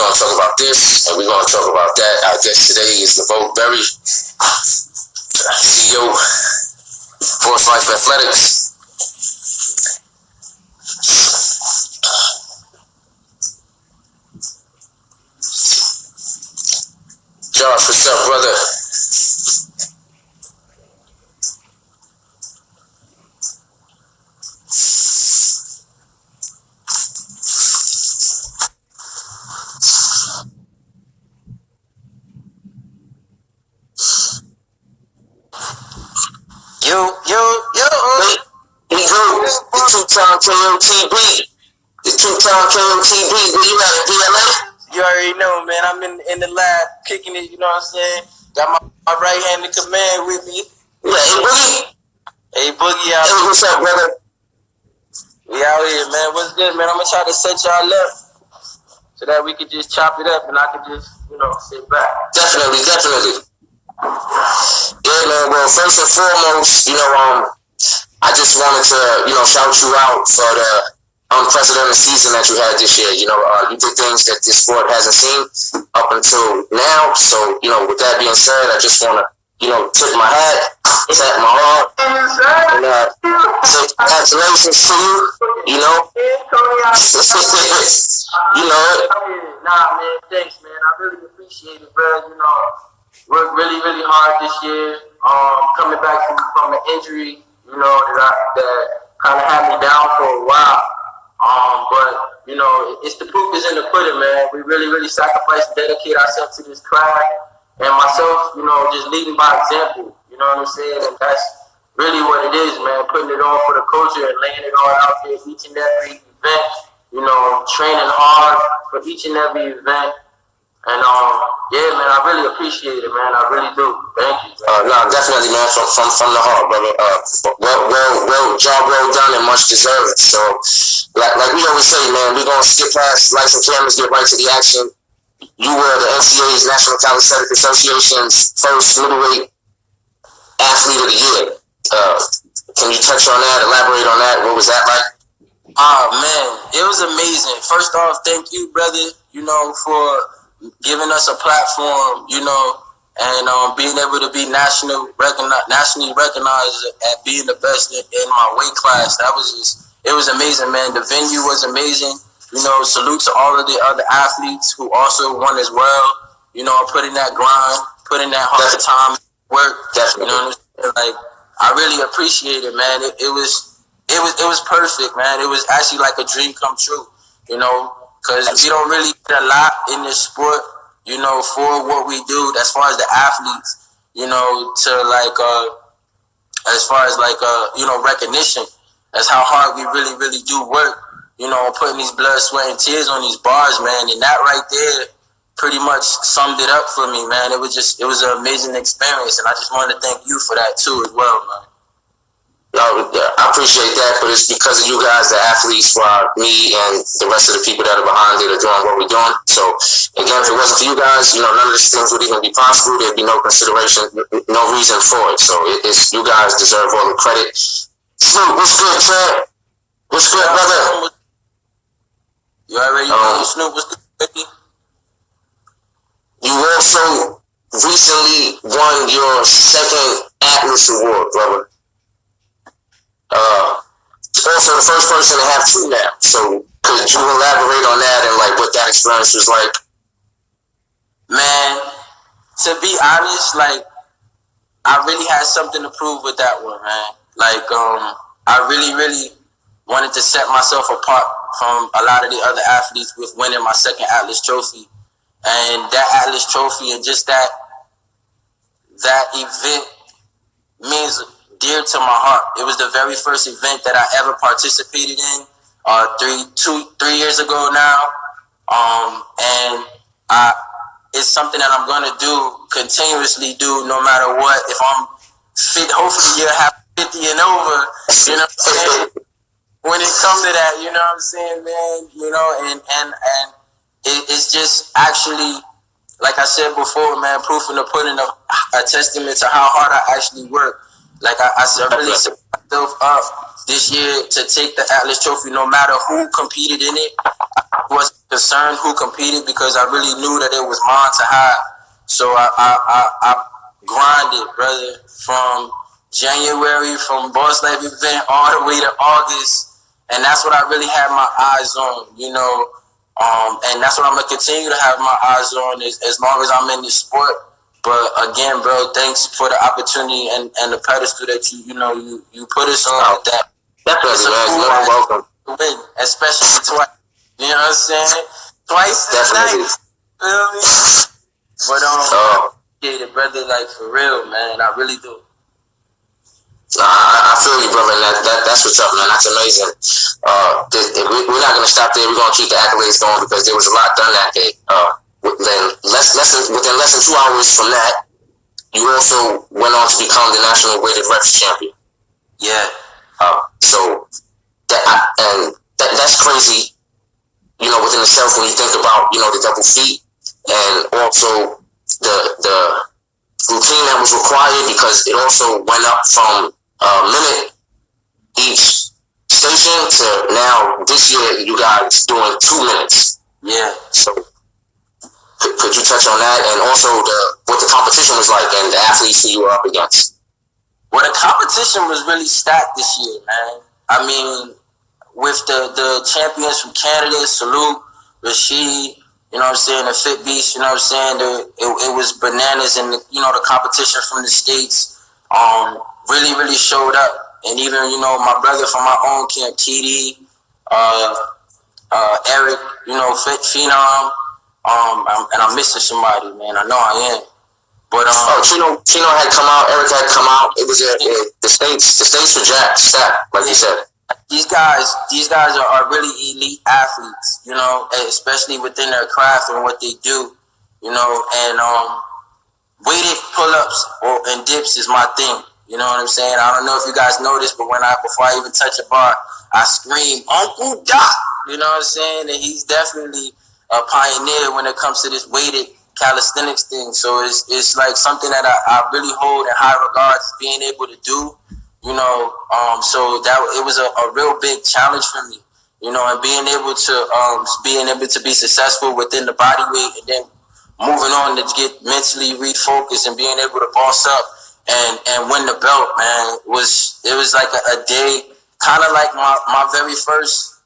going to talk about this, and we're going to talk about that. Our guest today is Lavogue Berry, CEO, Force Life Athletics. Josh, what's up, brother? The two-time KMTB. Where you at, DLA? You already know, man. I'm in the lab kicking it, you know what I'm saying? Got my right-handed command with me. Yeah, hey, Boogie. Hey, Boogie out here. Hey, what's up, brother? We out here, man. What's good, man? I'm going to try to set y'all up so that we could just chop it up and I could just, sit back. Definitely. Yeah, man. Well, first and foremost, I just wanted to, shout you out for the unprecedented season that you had this year. You did things that this sport hasn't seen up until now. So, with that being said, I just want to, tip my hat, tap my heart, and say congratulations to you, Nah, man, thanks, man. I really appreciate it, bro. Worked really, really hard this year. Coming back from an injury, that kind of had me down for a while. But it's the proof is in the pudding, man. We really, really sacrifice and dedicate ourselves to this craft. And myself, just leading by example. You know what I'm saying? And that's really what it is, man. Putting it on for the culture and laying it all out there each and every event. Training hard for each and every event. And yeah, man, I really appreciate it, man. I really do. Thank you. No, definitely, man. From the heart, brother. Job well done and much deserved. So, like we always say, man, we're gonna skip past lights and cameras, get right to the action. You were the NCAA's National Calisthenics Association's first middleweight athlete of the year. Can you touch on that? Elaborate on that? What was that like? Oh man, it was amazing. First off, thank you, brother. For giving us a platform, and being able to be nationally recognized at being the best in my weight class. It was amazing, man. The venue was amazing. Salute to all of the other athletes who also won as well. Putting that grind, putting that hard time work. Definitely. Like I really appreciate it, man. It was perfect, man. It was actually like a dream come true. Because we don't really get a lot in this sport, for what we do as far as the athletes, as far as recognition. That's how hard we really, really do work, putting these blood, sweat, and tears on these bars, man. And that right there pretty much summed it up for me, man. It was an amazing experience. And I just wanted to thank you for that too as well, man. No, I appreciate that, but it's because of you guys, the athletes, while me and the rest of the people that are behind it are doing what we're doing. So, again, if it wasn't for you guys, none of these things would even be possible. There'd be no consideration, no reason for it. So, it's you guys deserve all the credit. Snoop, what's good, Chad? What's good, brother? You already know, Snoop, what's good, baby? You also recently won your second Atlas Award, brother. Also the first person to have two now. So could you elaborate on that and what that experience was like? Man, to be honest, I really had something to prove with that one, man. I really, really wanted to set myself apart from a lot of the other athletes with winning my second Atlas trophy. And that Atlas trophy and just that event means dear to my heart. It was the very first event that I ever participated in 3 years ago now. And it's something that I'm going to continuously do no matter what. If I'm fit, hopefully you'll have 50 and over, when it comes to that, you know what I'm saying, man, and it's just actually, like I said before, man, proof in the pudding of a testament to how hard I actually work. Like I really surprised myself up this year to take the Atlas Trophy, no matter who competed in it. I wasn't concerned who competed because I really knew that it was mine to have. So I grinded, brother, from January, from Boss Life event all the way to August, and that's what I really had my eyes on, you know. And that's what I'm gonna continue to have my eyes on as long as I'm in this sport. But again, bro, thanks for the opportunity and the pedestal that you put us on. That definitely, man. You're welcome. Win, especially twice. You know what I'm saying? Twice is nice. Feel me? But yeah, brother, like for real, man, I really do. I feel you, brother, and that's what's up, man. That's amazing. We're not gonna stop there. We're gonna keep the accolades going because there was a lot done that day. Within less than 2 hours from that, you also went on to become the national weighted reps champion. Yeah. So that's crazy. You know, within itself when you think about the double feet and also the routine that was required because it also went up from a minute each station to now this year you guys doing 2 minutes. Yeah. So could you touch on that and also what the competition was like and the athletes who you were up against? Well, the competition was really stacked this year, man. I mean, with the champions from Canada, Salute, Rashid, you know what I'm saying, the Fit Beast, you know what I'm saying, it was bananas, and the competition from the States really, really showed up. And even, my brother from my own camp, TD, Eric, Fit Phenom, and I'm missing somebody, man. I know I am. But Chino had come out, Eric had come out. It was the states were jacked, stacked, like you said. These guys are really elite athletes, especially within their craft and what they do, and weighted pull-ups and dips is my thing. You know what I'm saying? I don't know if you guys know this, but before I even touch a bar, I scream, Uncle Doc! You know what I'm saying? And he's definitely a pioneer when it comes to this weighted calisthenics thing. So it's like something that I really hold in high regards, being able to do. So that it was a real big challenge for me, and being able to be successful within the body weight and then moving on to get mentally refocused and being able to boss up and win the belt, man. It was like a day, kind of like my very first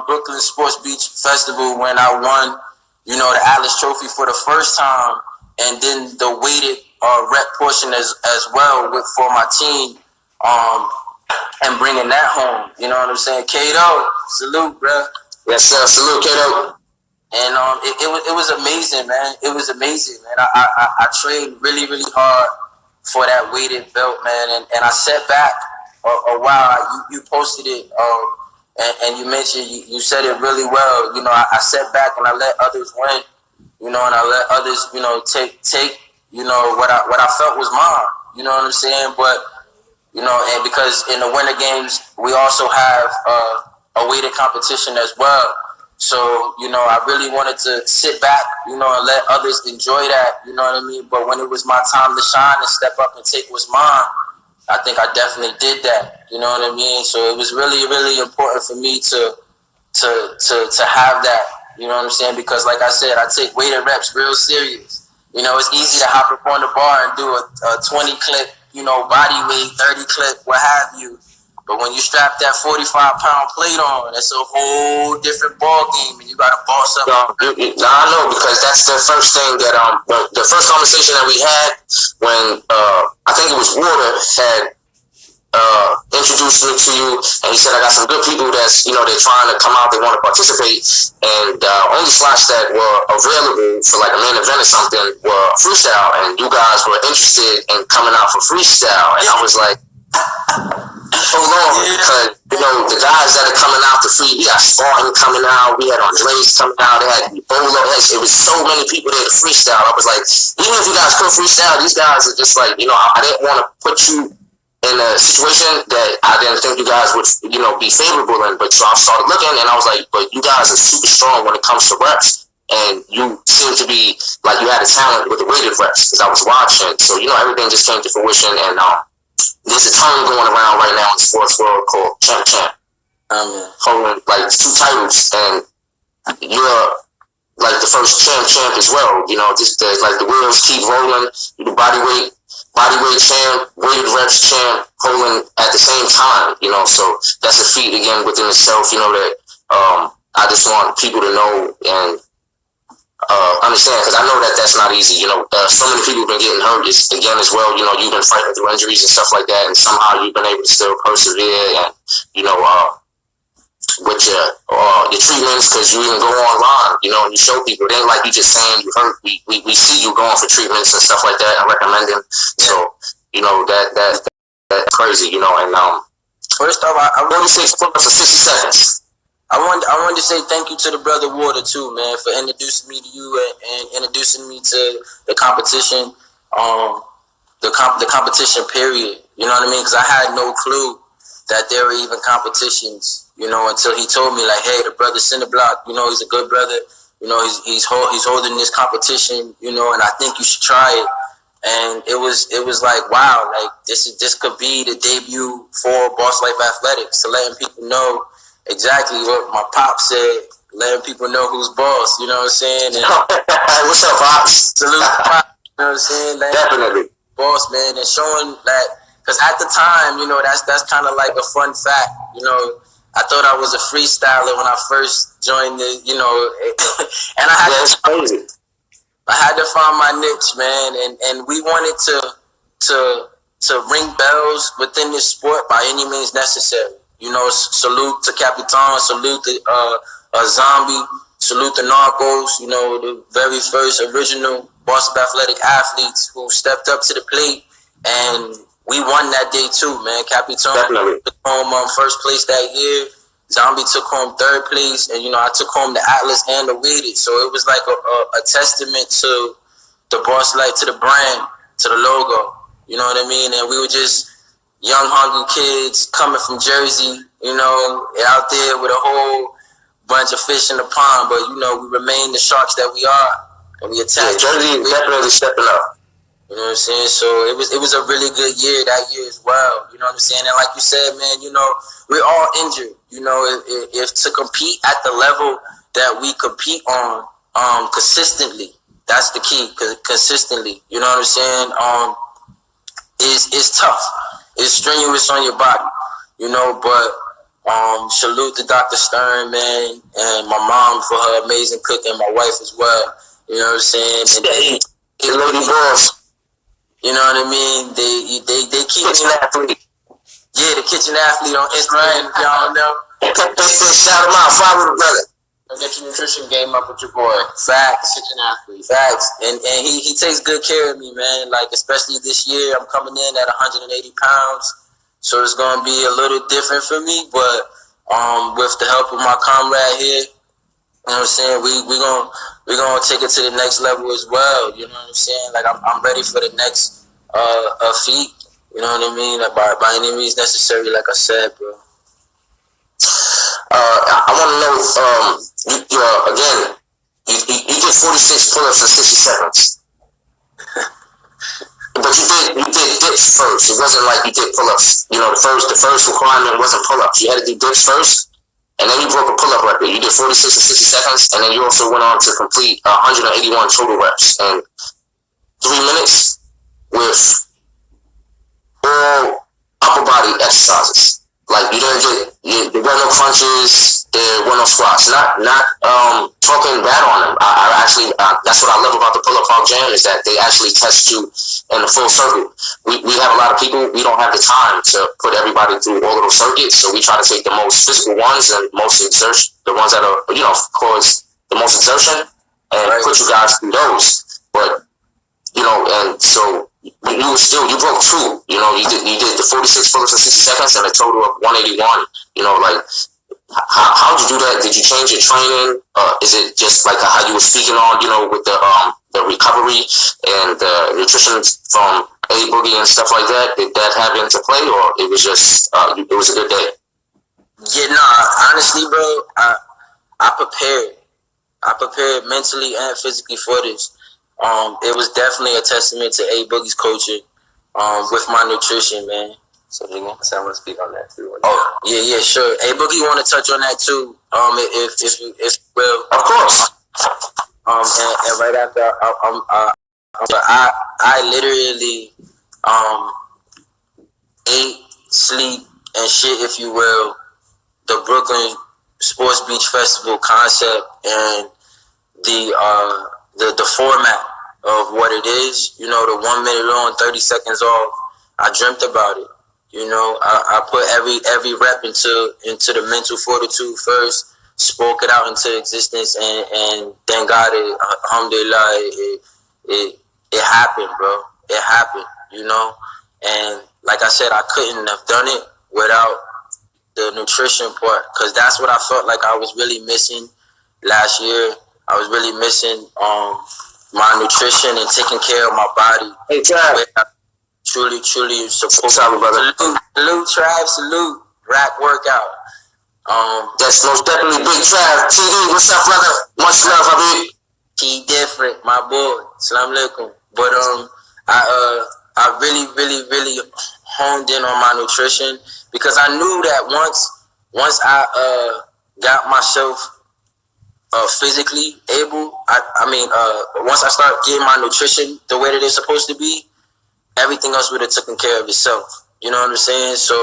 Brooklyn Sports Beach Festival when I won, the Atlas Trophy for the first time, and then the weighted rep portion as well for my team. And bringing that home, you know what I'm saying? Kato, salute, bro. Yes, sir. Salute, Kato. And it was amazing, man. It was amazing, man. I trained really, really hard for that weighted belt, man. And I sat back a while. You posted it, and you mentioned you said it really well. I sat back and I let others win, and I let others, take what I felt was mine. You know what I'm saying? But and because in the Winter Games, we also have a weighted competition as well. So, I really wanted to sit back, and let others enjoy that, you know what I mean? But when it was my time to shine and step up and take what's mine, I think I definitely did that, you know what I mean? So it was really, really important for me to have that, you know what I'm saying? Because like I said, I take weighted reps real serious. It's easy to hop up on the bar and do a 20 clip, body weight, 30 clip, what have you. But when you strap that 45-pound plate on, it's a whole different ball game, and you got to boss up. I know, because that's the first thing that the first conversation that we had when I think it was Water had introduced me to you, and he said I got some good people that's they're trying to come out, they want to participate, and only slots that were available for like a main event or something were freestyle, and you guys were interested in coming out for freestyle, and I was like, hold on, because the guys that are coming out to free, we got Spartan coming out, we had Andres coming out, they had Ebola, it was so many people there to freestyle. I was like, even if you guys could freestyle, these guys are just like, I didn't want to put you in a situation that I didn't think you guys would, be favorable in. But so I started looking, and I was like, but you guys are super strong when it comes to reps, and you seem to be like you had a talent with the weighted reps because I was watching. So everything just came to fruition, and there's a term going around right now in the sports world called champ. Holding like 2 titles, and you're like the first champ as well. You know, just like the wheels keep rolling. You do bodyweight champ, weighted reps champ, holding at the same time. You know, so that's a feat again within itself. You know that I just want people to know and understand, because I know that that's not easy. You know, so many people have been getting hurt again as well. You know, you've been fighting through injuries and stuff like that, and somehow you've been able to still persevere and, you know, with your treatments, because you even go online, you know, and you show people. It ain't like you just saying you hurt. We see you going for treatments and stuff like that and recommending. So, you know, that's crazy, you know. And first off, I 46 pull-ups in 60 seconds. I wanted to say thank you to the brother Water too, man, for introducing me to you and introducing me to the competition, the competition period. You know what I mean? Because I had no clue that there were even competitions, you know, until he told me, like, hey, the brother Cinderblock, you know, he's a good brother, you know, he's holding this competition, you know, and I think you should try it. And it was like, wow, like this could be the debut for Boss Life Athletics, to letting people know exactly what my pop said, letting people know who's boss, you know what I'm saying? And what's up, Pops? Salute Pop, you know what I'm saying? Definitely. Boss, man, and showing that, because at the time, you know, that's kind of like a fun fact, you know. I thought I was a freestyler when I first joined the, you know, and I had to find my niche, man, and we wanted to ring bells within this sport by any means necessary. You know, salute to Capitan, salute to Zombie, salute to Narcos, you know, the very first original Boston Athletic athletes who stepped up to the plate, and we won that day too, man. Capitan took home first place that year. Zombie took home 3rd place, and, you know, I took home the Atlas and the Weighted. So it was like a testament to the Boss Life, to the brand, to the logo. You know what I mean? And we were just young, hungry kids coming from Jersey, you know, out there with a whole bunch of fish in the pond. But, you know, we remain the sharks that we are, and we attack. Yeah, Jersey is definitely stepping up. You know what I'm saying? So it was a really good year that year as well. You know what I'm saying? And like you said, man, you know, we're all injured. You know, if to compete at the level that we compete on consistently, that's the key. Consistently, you know what I'm saying? Is tough. It's strenuous on your body, you know. But salute to Dr. Stern, man, and my mom for her amazing cooking, my wife as well. You know what I'm saying? And the lady boss. You know what I mean? They keep kitchen athlete. Yeah, the kitchen athlete on Instagram. Y'all know. Shout him out, follow the brother. Get your nutrition game up with your boy. Facts. Kitchen athlete. Facts. And he takes good care of me, man. Like, especially this year, I'm coming in at 180 pounds. So it's gonna be a little different for me, but with the help of my comrade here, you know what I'm saying, we're gonna take it to the next level as well. You know what I'm saying? Like, I'm ready for the next feat. You know what I mean? Like, by any means necessary, like I said, bro. I want to know, you did 46 pull-ups in 60 seconds. But you did dips first. It wasn't like you did pull-ups. You know, the first requirement wasn't pull-ups. You had to do dips first, and then you broke a pull-up record. You did 46 in 60 seconds, and then you also went on to complete 181 total reps in 3 minutes with all upper body exercises. Like, there were no crunches, there were no squats. Not talking bad on them. I actually, that's what I love about the Pull-Up Park Jam, is that they actually test you in the full circuit. We have a lot of people, we don't have the time to put everybody through all of those circuits, so we try to take the most physical ones and most exertion, the ones that are, you know, cause the most exertion, and put you guys through those. But, you know, and so you broke 2. You know, you did the 46 pull-ups in 60 seconds and a total of 181. You know, like, how'd you do that? Did you change your training? Is it just like how you were speaking on, you know, with the recovery and the nutrition from A Boogie and stuff like that? Did that have into play, or it was just it was a good day? Yeah, nah. Honestly, bro, I prepared mentally and physically for this. It was definitely a testament to A Boogie's coaching with my nutrition, man. So I want to speak on that too. Oh, yeah, sure. Hey, Boogie, you want to touch on that too? If you will. Of course. And right after, I literally ate, sleep, and shit, if you will, the Brooklyn Sports Beach Festival concept and the format of what it is. You know, the 1 minute on, 30 seconds off. I dreamt about it. You know, I put every rep into the mental fortitude first, spoke it out into existence, and thank God, alhamdulillah, it happened, bro. It happened, you know. And like I said, I couldn't have done it without the nutrition part, because that's what I felt like I was really missing last year. I was really missing my nutrition and taking care of my body. Hey, Trav. Truly support. Sorry, brother. Salute, Trav, salute. Rack workout. That's most definitely Big Trav. TD, what's up, brother? Much love, Habib. He different, my boy. Assalamu alaikum. But I really honed in on my nutrition, because I knew that once I got myself physically able, once I start getting my nutrition the way that it's supposed to be, everything else would have taken care of itself. You know what I'm saying? So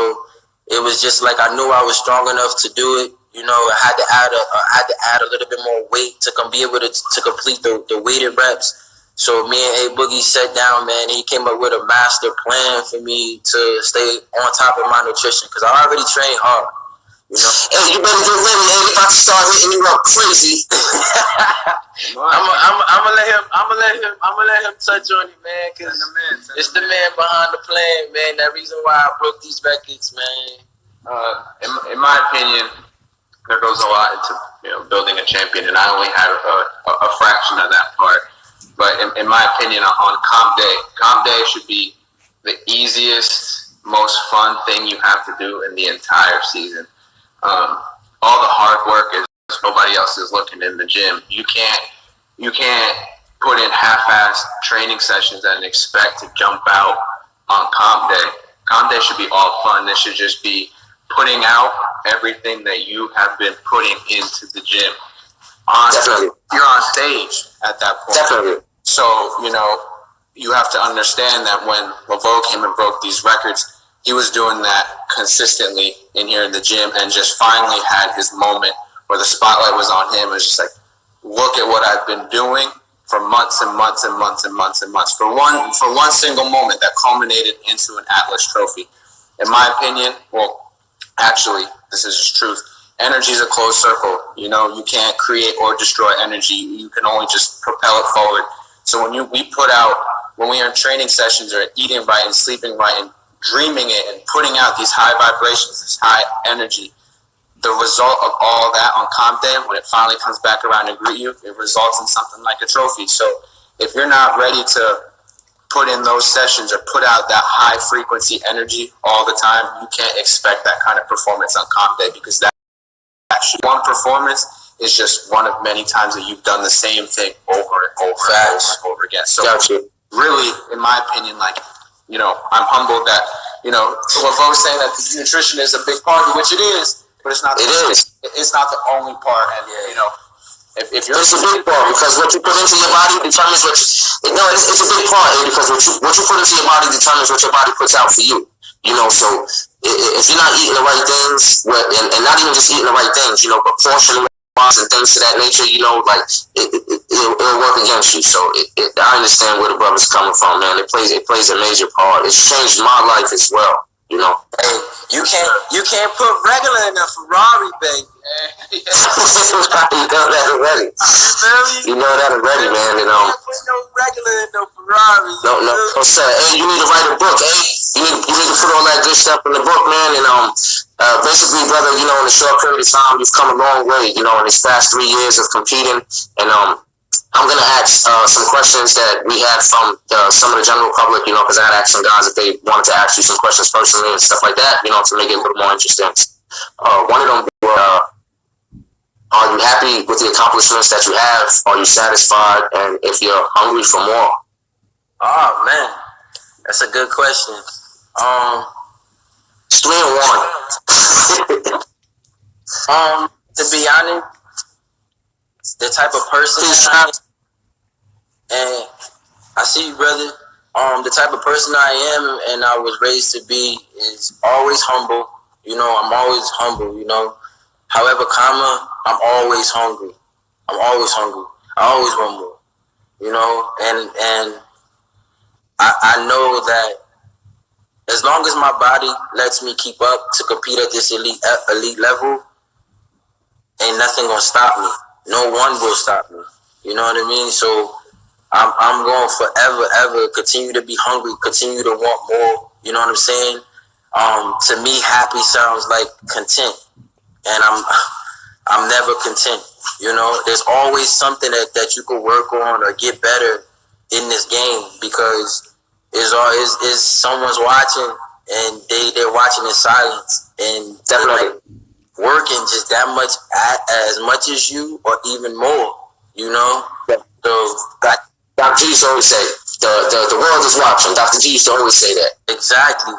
it was just like I knew I was strong enough to do it. You know, I had to add a little bit more weight to be able to complete the weighted reps. So me and A Boogie sat down, man, and he came up with a master plan for me to stay on top of my nutrition, because I already trained hard. You know? Hey, you better get ready, man. They about to start hitting you up crazy. I'm gonna let him touch on it, man, because it's the man behind the plan, man. That reason why I broke these records, man. In my opinion, there goes a lot into building a champion, and I only had a fraction of that part. But in my opinion, on comp day should be the easiest, most fun thing you have to do in the entire season. All the hard work is nobody else is looking in the gym. You can't put in half-assed training sessions and expect to jump out on comp day. Comp day should be all fun. This should just be putting out everything that you have been putting into the gym. Definitely. You're on stage at that point. Definitely. So, you have to understand that when Lavogue came and broke these records, he was doing that consistently in here in the gym, and just finally had his moment where the spotlight was on him. It was just like, look at what I've been doing for months and months and months and months and months. For one single moment that culminated into an Atlas trophy. In my opinion, well, actually, this is just truth. Energy is a closed circle. You can't create or destroy energy. You can only just propel it forward. So when we are in training sessions or eating right and sleeping right and dreaming it and putting out these high vibrations, this high energy, the result of all that on comp day, when it finally comes back around to greet you, it results in something like a trophy. So if you're not ready to put in those sessions or put out that high frequency energy all the time, you can't expect that kind of performance on comp day, because that one performance is just one of many times that you've done the same thing over and over again. So really, in my opinion, I'm humbled that, Lavogue saying that nutrition is a big part of it, which it is, but it's not. It's not the only part, and if you're, it's a big part, because what you put into your body determines it's a big part, because what you put into your body determines what your body puts out for you. So if you're not eating the right things, and not even just eating the right things, but portioning and things to that nature, it'll work against you. So I understand where the brother's coming from, man. It plays a major part. It's changed my life as well. Hey, you can't put regular in a Ferrari, baby. You know that already. You know that already, man. You can't put no regular in no Ferrari. No, sir. Hey, you need to write a book. Hey, you need to put all that good stuff in the book, man. And basically, brother, in a short period of time, you've come a long way. In these past 3 years of competing, and I'm gonna ask some questions that we had from some of the general public, because I had asked some guys if they wanted to ask you some questions personally and stuff like that, to make it a little more interesting. One of them were, are you happy with the accomplishments that you have? Are you satisfied? And if you're hungry for more? Oh man, that's a good question. 3-1. To be honest, the type of person that I am, and I see you, brother. The type of person I am and I was raised to be is always humble. You know, I'm always humble, you know. However, I'm always hungry. I'm always hungry. I always want more, you know. And I know that as long as my body lets me keep up to compete at this elite level, ain't nothing gonna stop me. No one will stop me. You know what I mean? So I'm going forever, ever continue to be hungry, continue to want more. You know what I'm saying? To me, happy sounds like content, and I'm never content. You know, there's always something that you can work on or get better in this game, because is someone's watching and they're watching in silence, and they're like working just that much as much as you or even more. You know, so Dr. G used to always say, the world is watching. Dr. G used to always say that. Exactly.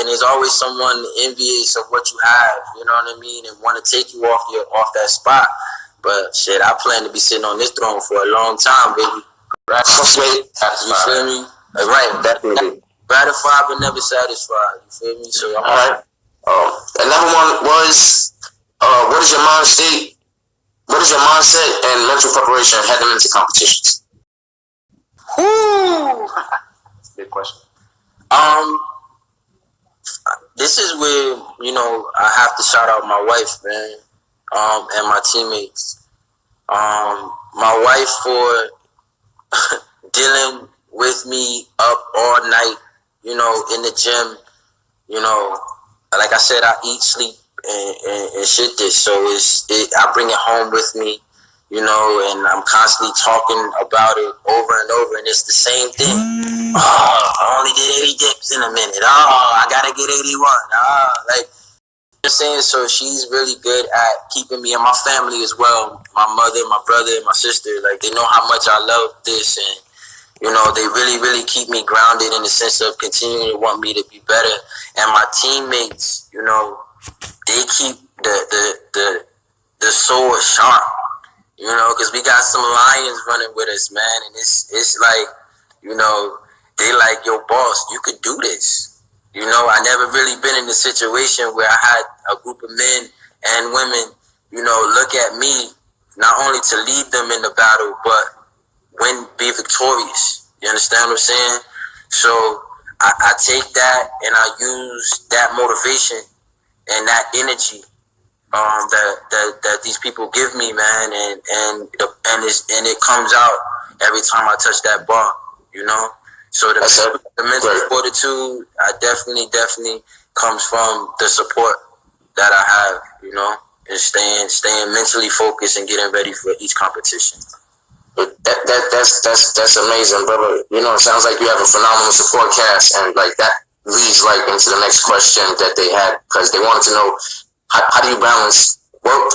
And there's always someone envious of what you have, you know what I mean, and want to take you off that spot. But shit, I plan to be sitting on this throne for a long time, baby. Right? You feel me? Right. Definitely. Gratified but never satisfied. You feel me? So all right. Another one was, what is your mind state? What is your mindset and mental preparation heading into competitions? That's a big question. This is where, you know, I have to shout out my wife, man, and my teammates. My wife for dealing with me up all night, you know, in the gym. You know, like I said, I eat, sleep, and shit this, so I bring it home with me. You know, and I'm constantly talking about it over and over, and it's the same thing. Oh, I only did 80 dips in a minute. Oh, I gotta get 81. Like, you know what I'm saying? So she's really good at keeping me and my family as well. My mother, my brother, and my sister, like, they know how much I love this, and you know, they really, really keep me grounded in the sense of continuing to want me to be better. And my teammates, you know, they keep the sword sharp. You know, because we got some lions running with us, man. And it's like, you know, they like, yo, boss, you could do this. You know, I never really been in a situation where I had a group of men and women, you know, look at me, not only to lead them in the battle, but be victorious. You understand what I'm saying? So I take that and I use that motivation and that energy that these people give me, man, and it comes out every time I touch that bar, you know. So the mental fortitude, I definitely comes from the support that I have, you know, and staying mentally focused and getting ready for each competition. That's amazing, brother. You know, it sounds like you have a phenomenal support cast, and like that leads right into the next question that they had, because they wanted to know, how do you balance work,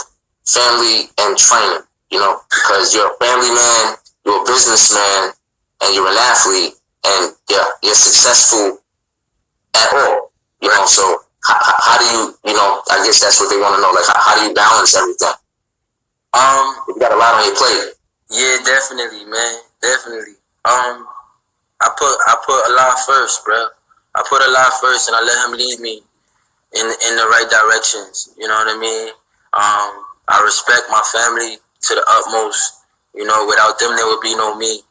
family, and training? You know, because you're a family man, you're a businessman, and you're an athlete, and you're successful at all. You know, so how do you know, I guess that's what they want to know. Like, how do you balance everything? You got a lot on your plate. Yeah, definitely, man. Definitely. I put a lot first, bro. I put a lot first, and I let him lead me in the right directions. You know what I mean? I respect my family to the utmost. You know, without them, there would be no me.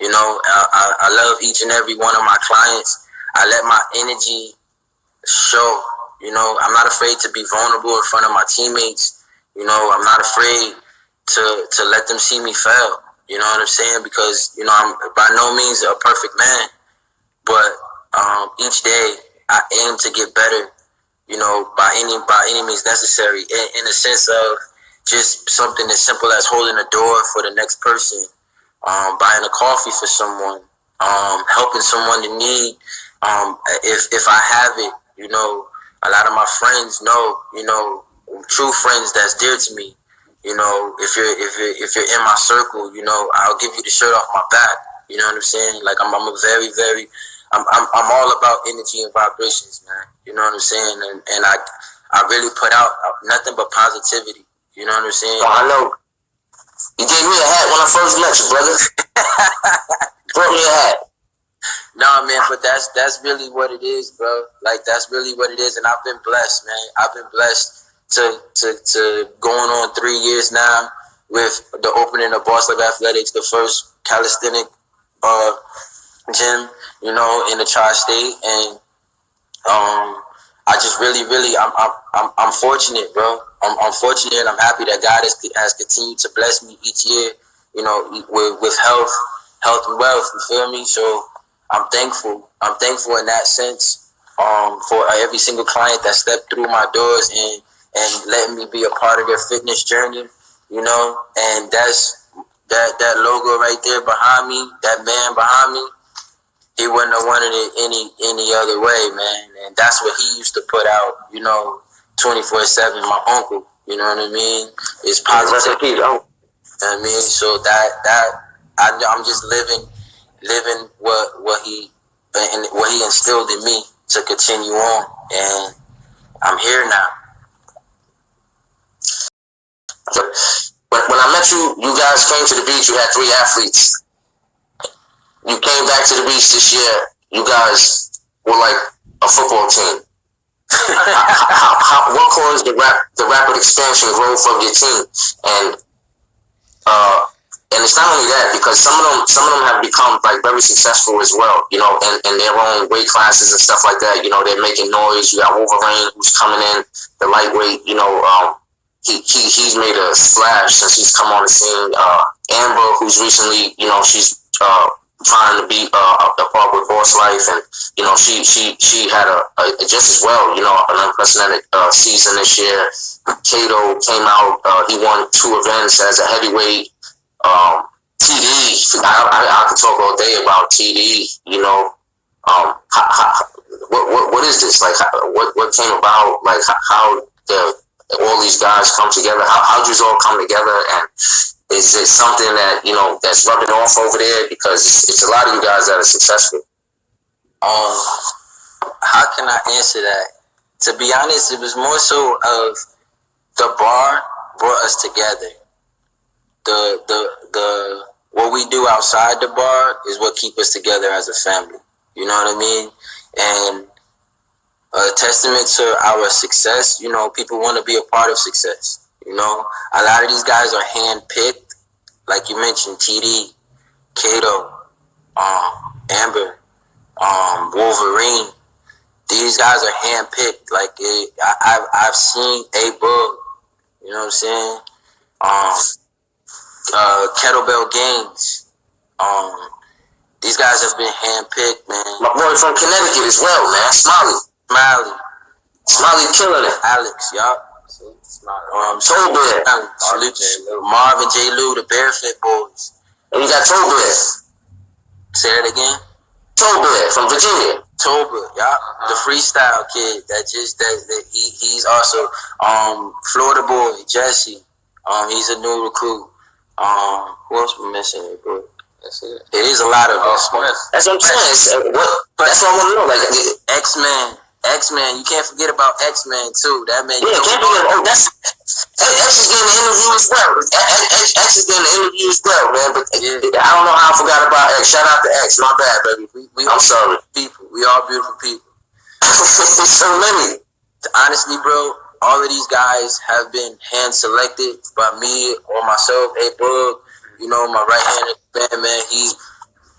You know, I love each and every one of my clients. I let my energy show. You know, I'm not afraid to be vulnerable in front of my teammates. You know, I'm not afraid to let them see me fail. You know what I'm saying? Because, you know, I'm by no means a perfect man, but each day I aim to get better, you know, by any means necessary, in the sense of just something as simple as holding a door for the next person, buying a coffee for someone, helping someone in need, if I have it. You know, a lot of my friends know, you know, true friends that's dear to me. You know, if you're in my circle, you know, I'll give you the shirt off my back. You know what I'm saying? Like, I'm a very, very I'm all about energy and vibrations, man. You know what I'm saying? And I really put out nothing but positivity. You know what I'm saying? Oh, I know. You gave me a hat when I first met you, brother. Brought me a hat. Nah, man, but that's really what it is, bro. Like, that's really what it is, and I've been blessed, man. I've been blessed to going on 3 years now with the opening of Boss Life Athletics, the first calisthenic gym, you know, in the tri-state, and I just really, I'm fortunate, bro. I'm fortunate, and I'm happy that God has continued to bless me each year, you know, with health and wealth. You feel me? So I'm thankful. I'm thankful in that sense for every single client that stepped through my doors and letting me be a part of their fitness journey, you know. And that's that logo right there behind me, that man behind me. He wouldn't have wanted it any other way, man. And that's what he used to put out, you know, 24/7. My uncle, you know what I mean? It's positive. You know what I mean? So I'm just living what he instilled in me to continue on, and I'm here now. When I met you, you guys came to the beach. You had 3 athletes. You came back to the beach this year. You guys were like a football team. What caused the rapid expansion growth of your team? And it's not only that, because some of them have become like very successful as well, you know, in their own weight classes and stuff like that. You know, they're making noise. You got Wolverine, who's coming in, the lightweight. You know, he's made a splash since he's come on the scene. Amber, who's recently, you know, she's trying to be a part with Boss Life, and you know, she had a just as well, you know, an unprecedented season this year. Kato came out. He won 2 events as a heavyweight. TD, I could talk all day about TD. You know, what is this? Like, what came about? Like, how all these guys come together? How'd you all come together? And is it something that, you know, that's rubbing off over there? Because it's a lot of you guys that are successful. How can I answer that? To be honest, it was more so of the bar brought us together. The what we do outside the bar is what keep us together as a family. You know what I mean? And a testament to our success, you know, people want to be a part of success. You know, a lot of these guys are hand-picked, like you mentioned, TD, Kato, Amber, Wolverine. These guys are hand-picked. Like, I've seen A-Bug, you know what I'm saying? Kettlebell Games. These guys have been hand-picked, man. My boy from Connecticut as well, man. Smiley killing it. Alex, y'all. Tolbert. Marvin J. Lou, the Barefoot Boys. And you got Tolbert. Say that again? Tolbert from Virginia. Tolbert, yeah. The freestyle kid he's also Florida boy, Jesse. He's a new recruit. Who else we missing here, bro? That's it. It is a lot of us. That's what I'm saying. That's what I want to know. Like, X-Man, you can't forget about X-Man too. That man. Yeah, can't forget. That's X is getting the interview as well. X is getting the interview as well, man. But yeah. I don't know how I forgot about X. Shout out to X. My bad, baby. I'm sorry. People. We all beautiful people. So many. Honestly, bro, all of these guys have been hand selected by me or myself. A-Bug, you know, my right-handed man.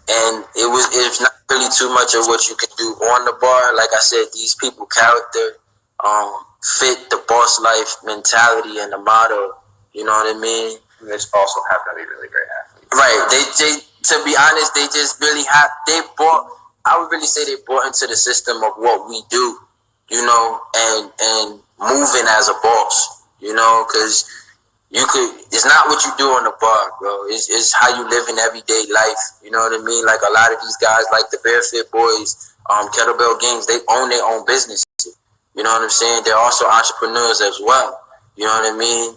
And it's not really too much of what you can do on the bar. Like I said, these people character fit the boss life mentality and the motto. You know what I mean? And they also happen to be really great athletes. Right. They to be honest, they just really I would really say they brought into the system of what we do, you know, and moving as a boss, you know, because it's not what you do on the bar, bro. It's how you live in everyday life. You know what I mean? Like a lot of these guys, like the Barefoot Boys, Kettlebell Games, they own their own business. You know what I'm saying? They're also entrepreneurs as well. You know what I mean?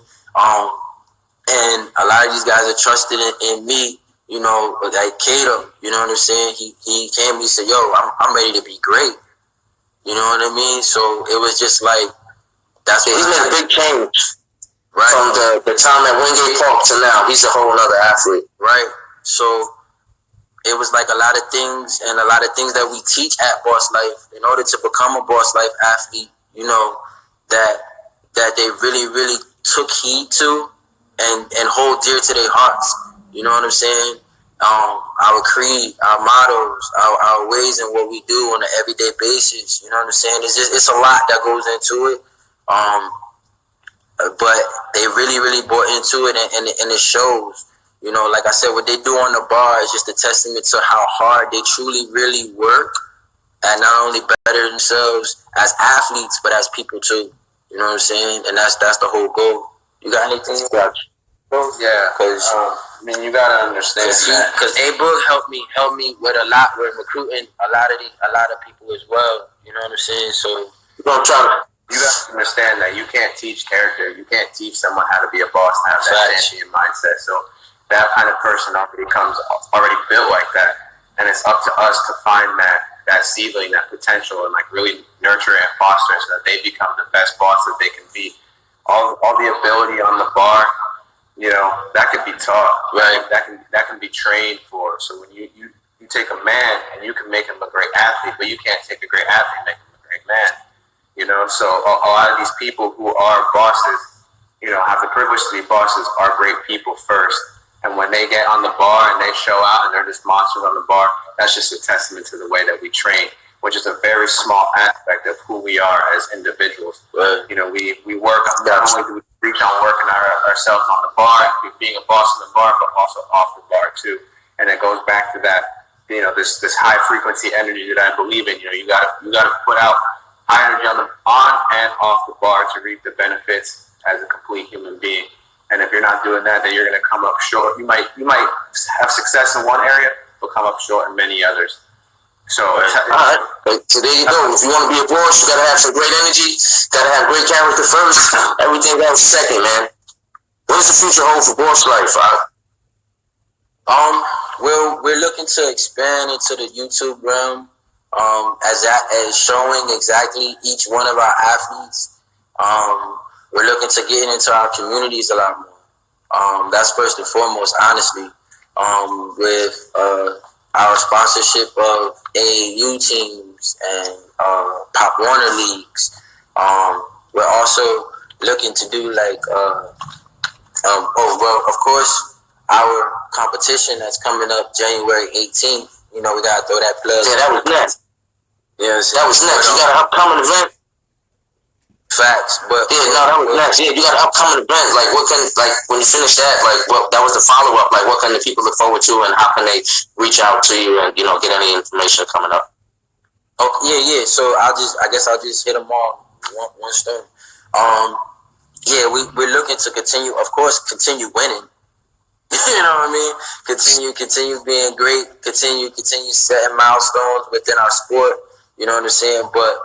And a lot of these guys are trusted in me you know, like Kato, you know what I'm saying? He came and he said, yo, I'm ready to be great. You know what I mean? So it was just like, that's he's made a big change. Right. From the time at Wingate Park to now. He's a whole other athlete. Right. So it was like a lot of things that we teach at Boss Life in order to become a Boss Life athlete, you know, that they really, really took heed to and hold dear to their hearts. You know what I'm saying? Our creed, our mottos, our ways and what we do on an everyday basis. You know what I'm saying? It's a lot that goes into it. But they really, really bought into it, and it shows. You know, like I said, what they do on the bar is just a testament to how hard they truly, really work and not only better themselves as athletes, but as people too. You know what I'm saying? And that's the whole goal. You got anything? Gotcha. Yeah, because I mean, you gotta understand that. Because A-Book helped me with a lot with recruiting a lot of people as well. You know what I'm saying? So you gotta understand that you can't teach character. You can't teach someone how to be a boss to have that champion mindset. So that kind of person already built like that, and it's up to us to find that seedling, that potential, and like really nurture it and foster it so that they become the best boss that they can be. All the ability on the bar, you know, that can be taught, right? That can be trained for. So when you take a man and you can make him a great athlete, but you can't take a great athlete and make him a great man. You know, so a lot of these people who are bosses, you know, have the privilege to be bosses, are great people first. And when they get on the bar and they show out and they're just monsters on the bar, that's just a testament to the way that we train, which is a very small aspect of who we are as individuals. You know, we work, not only do we reach on working ourselves on the bar, being a boss in the bar, but also off the bar too. And it goes back to that, you know, this high frequency energy that I believe in. You know, you gotta put out high energy on and off the bar to reap the benefits as a complete human being. And if you're not doing that, then you're going to come up short. You might have success in one area, but come up short in many others. So, all right. So there you go. If you want to be a boss, you got to have some great energy. Got to have great character first. Everything else second, man. What does the future hold for Boss Life? We're looking to expand into the YouTube realm. As showing exactly each one of our athletes. We're looking to get into our communities a lot more. That's first and foremost, honestly. With our sponsorship of AAU teams and Pop Warner leagues, we're also looking to do like, of course, our competition that's coming up January 18th. You know, we gotta throw that plug. Yeah, that was next. Yeah, that was next. You got an upcoming event. Facts, but that was next. Yeah, you got an upcoming event. Like, what can, like, when you finish that, like, what that was the follow up. Like, what can the people look forward to, and how can they reach out to you and, you know, get any information coming up? Oh yeah. So I guess I'll just hit them all one stone. Yeah, we're looking to continue winning. You know what I mean? Continue being great. Continue setting milestones within our sport. You know what I'm saying? But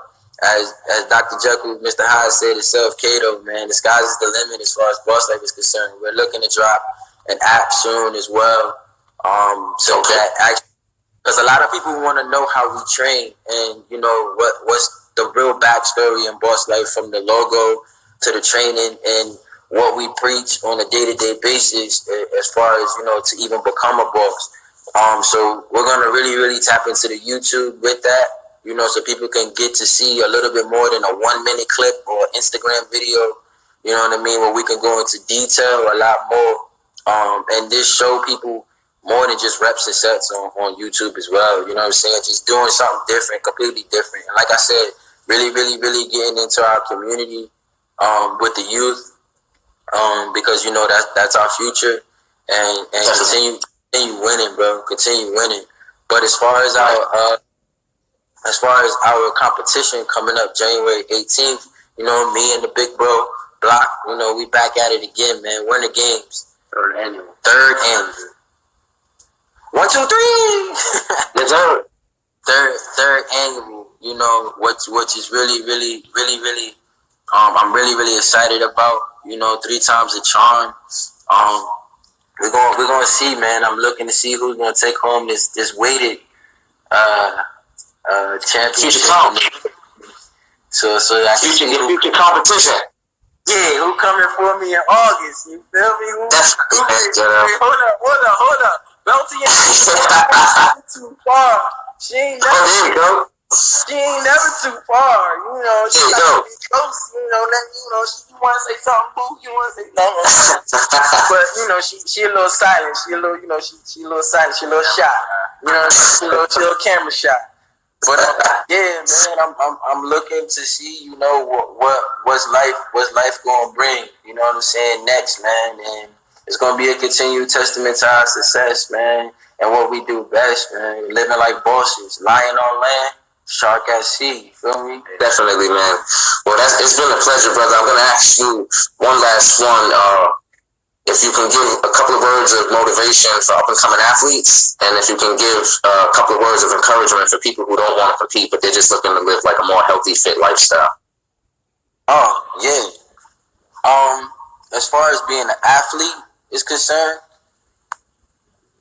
as Dr. Jekyll, Mr. Hyde said himself, Kato, man, the sky's is the limit as far as Boss Life is concerned. We're looking to drop an app soon as well. Because a lot of people want to know how we train and, you know, what's the real backstory in Boss Life, from the logo to the training and what we preach on a day-to-day basis as far as, you know, to even become a boss. So we're going to really, really tap into the YouTube with that, you know, so people can get to see a little bit more than a 1-minute clip or Instagram video, you know what I mean, where we can go into detail a lot more. And this show people more than just reps and sets on YouTube as well, you know what I'm saying? Just doing something different, completely different. And like I said, really, really, really getting into our community with the youth. Because, you know, that's our future, and continue winning, bro. Continue winning. But as far as our competition coming up January 18th, you know, me and the big bro Block, you know, we back at it again, man. Winter Games. Third annual. 1, 2, 3. Yes, sir. Third annual. You know, which is really, really, really, really. I'm really, really excited about. You know, 3 times the charm. we're gonna see, man. I'm looking to see who's gonna take home this weighted championship. So I can see future competition. Yeah, who coming for me in August? You feel me? Hold up. Belty ain't too far. She ain't never too far. You know, she got to be close. You know, you want to say something, boo? You want to say nothing? But you know, she a little silent. She a little, you know, she a little silent. She a little shy. You know, she a little camera shy. But yeah, man, I'm looking to see, you know, what's life gonna bring. You know what I'm saying? Next, man, and it's gonna be a continued testament to our success, man, and what we do best, man. Living like bosses, lion on land, shark at sea. You feel me? Definitely, man. Well, it's been a pleasure, brother. I'm gonna ask you one last one. If you can give a couple of words of motivation for up-and-coming athletes, and if you can give a couple of words of encouragement for people who don't want to compete, but they're just looking to live like a more healthy, fit lifestyle. Oh, yeah. As far as being an athlete is concerned,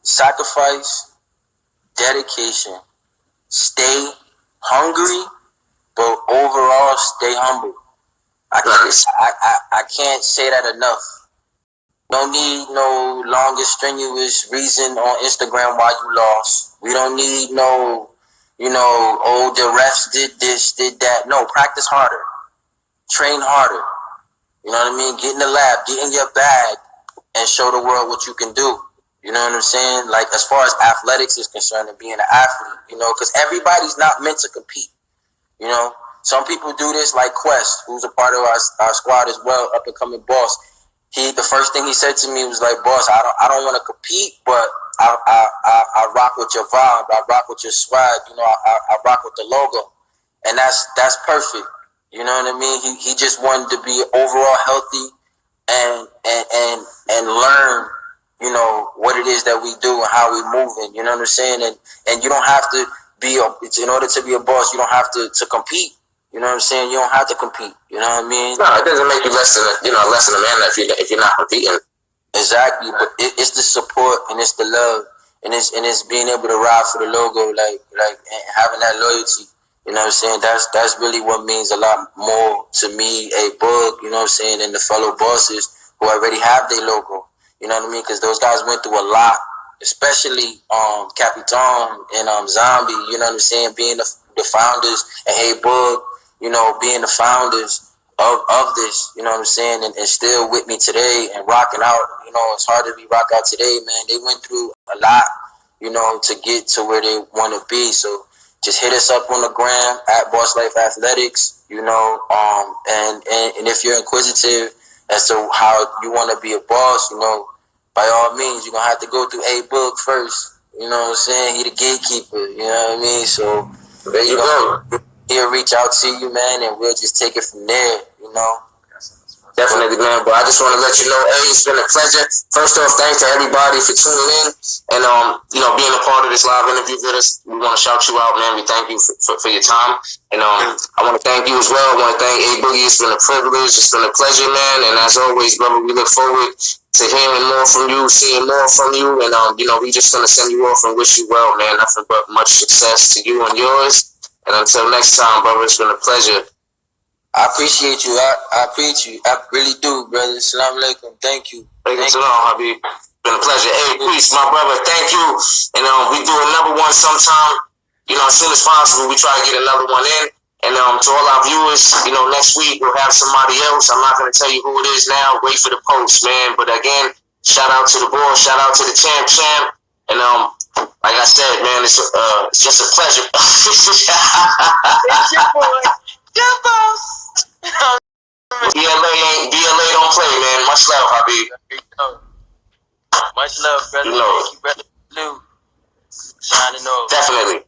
sacrifice, dedication, stay hungry, but overall stay humble. I can't say that enough. Don't need no long and strenuous reason on Instagram why you lost. We don't need no, you know, oh, the refs did this, did that. No, practice harder. Train harder. You know what I mean? Get in the lab, get in your bag, and show the world what you can do. You know what I'm saying? Like, as far as athletics is concerned and being an athlete, you know, because everybody's not meant to compete. You know, some people do this, like Quest, who's a part of our squad as well, up and coming boss. The first thing he said to me was like, boss, I don't want to compete, but I rock with your vibe. I rock with your swag. You know, I rock with the logo. And that's perfect. You know what I mean? He just wanted to be overall healthy and learn, you know, what it is that we do and how we moving. You know what I'm saying? And you don't have to in order to be a boss, you don't have to compete. You know what I'm saying? You don't have to compete. You know what I mean? No, it doesn't make you less than a man if you're not competing. Exactly, but it's the support and it's the love and it's being able to ride for the logo, like and having that loyalty. You know what I'm saying? That's really what means a lot more to me, a Bug. You know what I'm saying? And the fellow bosses who already have their logo. You know what I mean? Because those guys went through a lot, especially Capitan and Zombie. You know what I'm saying? Being the founders and A Bug. You know, being the founders of this, you know what I'm saying, and still with me today and rocking out. You know, it's hard to be rock out today, man. They went through a lot, you know, to get to where they want to be. So just hit us up on the gram at Boss Life Athletics, you know, and if you're inquisitive as to how you want to be a boss, you know, by all means, you're going to have to go through A Book first. You know what I'm saying? He the gatekeeper, you know what I mean? So there you go. He'll reach out to you, man, and we'll just take it from there, you know? Definitely, man. But I just want to let you know, it's been a pleasure. First off, thanks to everybody for tuning in and, you know, being a part of this live interview with us. We want to shout you out, man. We thank you for your time. And I want to thank you as well. I want to thank A Boogie. It's been a privilege. It's been a pleasure, man. And as always, brother, we look forward to hearing more from you, seeing more from you. And, you know, we just going to send you off and wish you well, man. Nothing but much success to you and yours. And until next time, brother, it's been a pleasure. I appreciate you. I appreciate you. I really do, brother. Assalamu alaikum. Thank you. Thank you, Habib. Been a pleasure. Hey, peace, my brother. Thank you. And we do another one sometime. You know, as soon as possible, we try to get another one in. And to all our viewers, you know, next week we'll have somebody else. I'm not going to tell you who it is now. Wait for the post, man. But again, shout out to the boss. Shout out to the champ. And like I said, man, it's just a pleasure. It's your boy, your boss. BLA don't play, man. Much love, Habib. Much love, brother. You know. Thank you, brother. Blue. Shining over. Definitely.